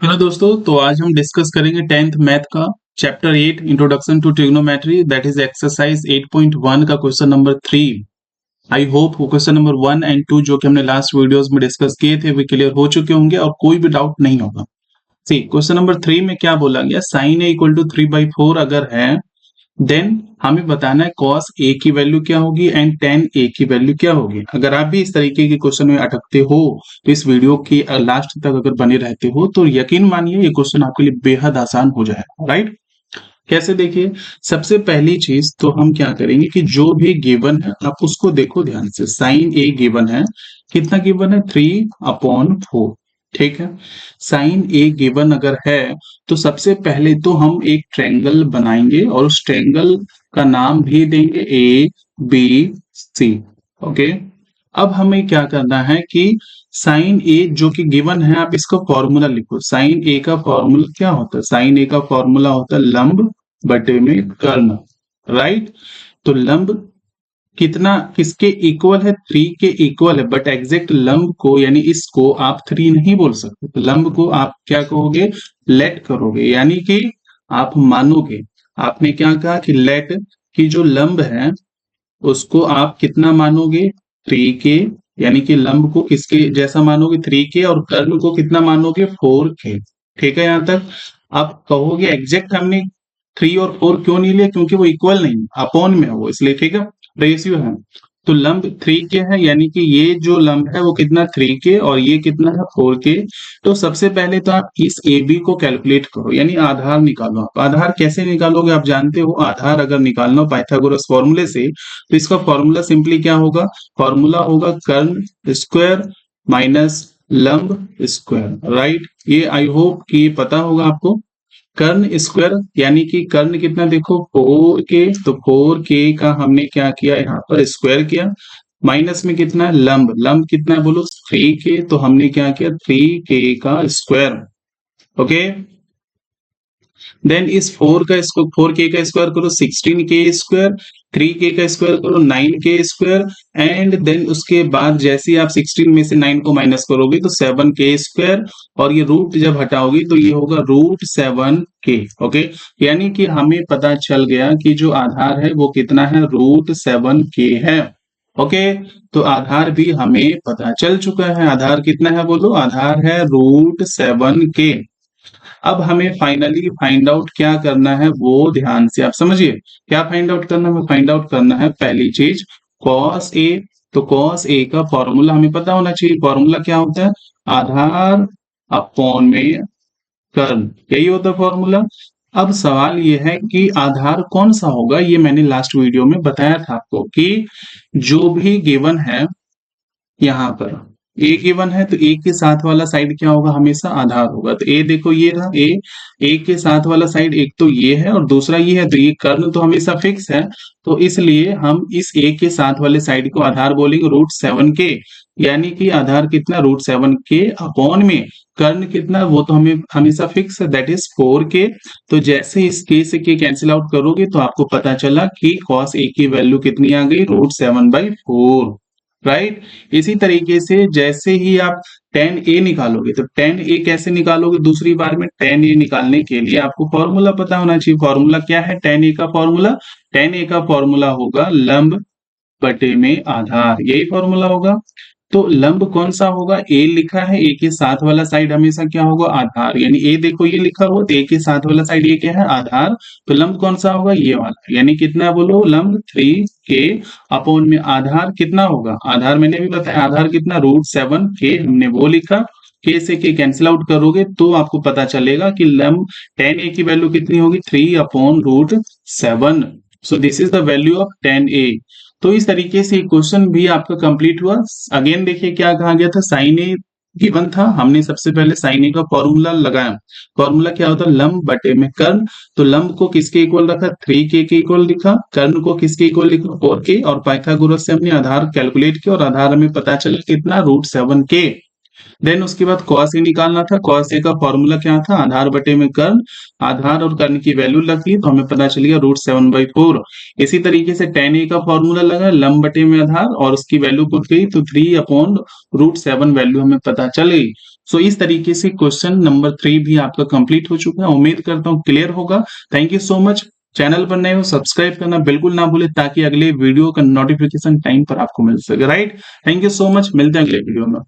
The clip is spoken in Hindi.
हेलो दोस्तों, तो आज हम डिस्कस करेंगे 10th मैथ का chapter 8 introduction to trigonometry, that is exercise 8.1 का क्वेश्चन नंबर 3। आई होप वो क्वेश्चन नंबर 1 एंड 2 जो कि हमने लास्ट वीडियोस में डिस्कस किए थे वे क्लियर हो चुके होंगे और कोई भी डाउट नहीं होगा। सी क्वेश्चन नंबर 3 में क्या बोला गया, साइन ए इक्वल टू 3/4 अगर है देन हमें बताना है कॉस ए की वैल्यू क्या होगी एंड टेन ए की वैल्यू क्या होगी। अगर आप भी इस तरीके के क्वेश्चन में अटकते हो तो इस वीडियो की लास्ट तक अगर बने रहते हो तो यकीन मानिए ये क्वेश्चन आपके लिए बेहद आसान हो जाएगा। राइट, कैसे? देखिए, सबसे पहली चीज तो हम क्या करेंगे कि जो भी गिवन है आप उसको देखो ध्यान से। साइन ए गिवन है, कितना गिवन है? 3/4। ठीक है, साइन ए गिवन अगर है तो सबसे पहले तो हम एक ट्रायंगल बनाएंगे और उस ट्रायंगल का नाम भी देंगे ए बी सी। ओके, अब हमें क्या करना है कि साइन ए जो कि गिवन है आप इसका फॉर्मूला लिखो। साइन ए का फॉर्मूला क्या होता है? साइन ए का फॉर्मूला होता है लंब बटे में कर्ण। राइट, तो लंब कितना किसके इक्वल है? 3 के इक्वल है, बट एग्जैक्ट लंब को यानी इसको आप 3 नहीं बोल सकते। तो लंब को आप क्या कहोगे? लेट करोगे, यानी कि आप मानोगे। आपने क्या कहा कि लेट की जो लंब है उसको आप कितना मानोगे? 3 के, यानी कि लंब को किसके जैसा मानोगे? 3 के, और कर्ण को कितना मानोगे? 4 के। ठीक है, यहां तक आप कहोगे एग्जैक्ट हमने 3 और 4 क्यों नहीं लिया? क्योंकि वो इक्वल नहीं, अपॉन में है वो, इसलिए। ठीक है, रेशियो है। तो लंब 3 के है, यानी कि ये जो लंब है वो कितना? 3 के, और ये कितना है? 4 के। तो सबसे पहले तो आप इस ए बी को कैलकुलेट करो, यानी आधार निकालो। आप आधार कैसे निकालोगे? आप जानते हो आधार अगर निकालना हो पाइथागोरस फॉर्मूले से तो इसका फॉर्मूला सिंपली क्या होगा? फॉर्मूला होगा कर्ण स्क्वायर माइनस लंब स्क्वायर। राइट, ये आई होप कि ये पता होगा आपको। कर्ण स्क्वायर यानी कि कर्ण कितना? देखो 4 के, तो 4 के का हमने क्या किया? यहाँ पर स्क्वायर किया। माइनस में कितना है? लंब, लंब कितना है बोलो? 3 के, तो हमने क्या किया? 3 के का स्क्वायर। ओके, देन इस 4 के का स्क्वायर करो 16 के स्क्वायर, 3 के का स्क्वायर करो 9 के स्क्वायर, एंड देन उसके बाद जैसे ही आप 16 में से 9 को माइनस करोगे तो 7 के स्क्वायर, और ये रूट जब हटाओगे तो ये होगा √7 के। ओके, यानी कि हमें पता चल गया कि जो आधार है वो कितना है? √7 के है। ओके, तो आधार भी हमें पता चल चुका है। आधार कितना है बोलो? आधार है √7 के। अब हमें फाइनली फाइंड आउट क्या करना है वो ध्यान से आप समझिए। क्या फाइंड आउट करना है? फाइंड आउट करना है पहली चीज कॉस ए। तो कॉस ए का फॉर्मूला हमें पता होना चाहिए। फॉर्मूला क्या होता है? आधार अपॉन में कर्ण, यही होता है फॉर्मूला। अब सवाल ये है कि आधार कौन सा होगा? ये मैंने लास्ट वीडियो में बताया था आपको कि जो भी गिवन है यहाँ पर ए गिवन है तो ए के साथ वाला साइड क्या होगा? हमेशा आधार होगा। तो ए देखो ये रहा ए के साथ वाला साइड एक तो ये है और दूसरा ये है, तो ये कर्ण तो हमेशा फिक्स है। तो इसलिए हम इस ए के साथ वाले साइड को आधार बोलेंगे √7 के, यानी कि आधार कितना? √7 के अपॉन में कर्ण कितना? वो तो हमें हमेशा फिक्स है, दैट इज 4 के। तो जैसे इस के से के कैंसिल आउट करोगे तो आपको पता चला कि कॉस ए की वैल्यू कितनी आ गई? √7/4। राइट, इसी तरीके से जैसे ही आप tan a निकालोगे तो tan a कैसे निकालोगे? दूसरी बार में tan a निकालने के लिए आपको फॉर्मूला पता होना चाहिए। फॉर्मूला क्या है tan a का फॉर्मूला? tan a का फॉर्मूला होगा लंब बटे में आधार, यही फॉर्मूला होगा। तो लंब कौन सा होगा? ए लिखा है, ए के साथ वाला साइड हमेशा क्या होगा? आधार, यानी ए देखो ये लिखा हुआ तो ए के साथ वाला साइड ये क्या है? आधार। तो लंब कौन सा होगा? ये वाला, यानी कितना बोलो? लंब 3 के अपॉन में आधार कितना होगा? आधार मैंने भी बताया, आधार कितना? √7 के, हमने वो लिखा। के से के कैंसिल आउट करोगे तो आपको पता चलेगा कि लंब tan a की वैल्यू कितनी होगी? 3/√7। So this is the value of tan a। तो इस तरीके से क्वेश्चन भी आपका कंप्लीट हुआ। अगेन देखिए क्या कहा गया था, साइन ए गिवन था, हमने सबसे पहले साइन ए का फॉर्मूला लगाया। फॉर्मूला क्या होता है? लंब बटे में कर्ण। तो लंब को किसके इक्वल रखा? 3 के इक्वल लिखा। कर्ण को किसके इक्वल लिखा? 4 के। और पाइथागोरस से हमने आधार कैलकुलेट किया और आधार हमें पता चला कितना? √7 के। देन उसके बाद cos a निकालना था। cos a का फॉर्मूला क्या था, आधार बटे में कर्ण, आधार और कर्ण की वैल्यू लग गई तो हमें पता चल गया √7/4। इसी तरीके से tan a का फॉर्मूला लगा, लंब बटे में आधार और उसकी वैल्यू पुट गई तो 3/√7 वैल्यू हमें पता चल गई। सो इस तरीके से क्वेश्चन नंबर 3 भी आपका कंप्लीट हो चुका है। उम्मीद करता हूँ क्लियर होगा। Thank you so much. Channel पर नए हो सब्सक्राइब करना बिल्कुल ना भूले ताकि अगले वीडियो का नोटिफिकेशन टाइम पर आपको मिल सके। Right, thank you so much, मिलते हैं अगले वीडियो में।